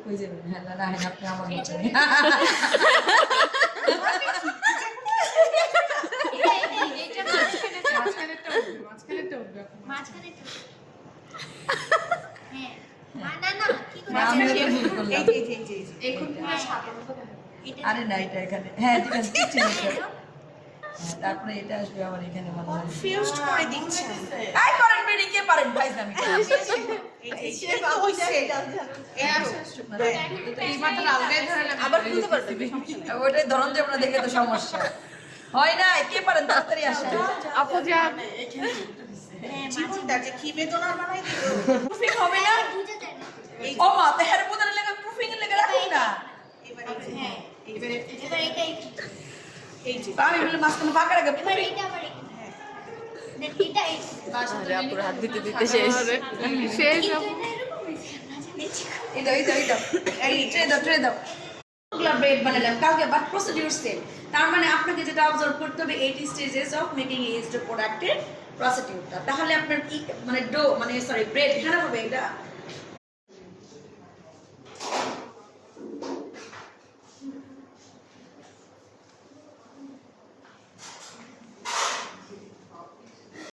কই যাবেন? হ্যাঁ না হ্যাঁ আপনি আমার মতো আরে না এটা এখানে হ্যাঁ ঠিক আছে ঠিক আছে তারপরে এটা আসবে আমার এখানে মনে হয় কনফিউজড করে দিচ্ছেন আই করেন বেরি কে পারেন ভাই আমি আবার বুঝতে পারবে ওটাই ধরন যে আমরা দেখে তো সমস্যা হয় না কে পারেন তাড়াতাড়ি আসেন আপু যা জীবনটা যে কি বেদনার বানাই দিল প্রুফিং হবে না ও মা তেহার বুদার লাগা প্রুফিং এর লাগা রাখুন না এই যে আমি বলে মাঝখানে ফাঁকা রাখা আপুর হাত দিতে দিতে শেষ শেষ এই দাও এই ট্রে দাও ব্রেড বানালাম কালকে বাট প্রসিডিউর সেম তার মানে আপনাকে যেটা অবজার্ভ করতে হবে 80 stages of making is the প্রোডাক্টের প্রসিডিউরটা তাহলে আপনার কি মানে ডো মানে সরি ব্রেড এখানে হবে এটা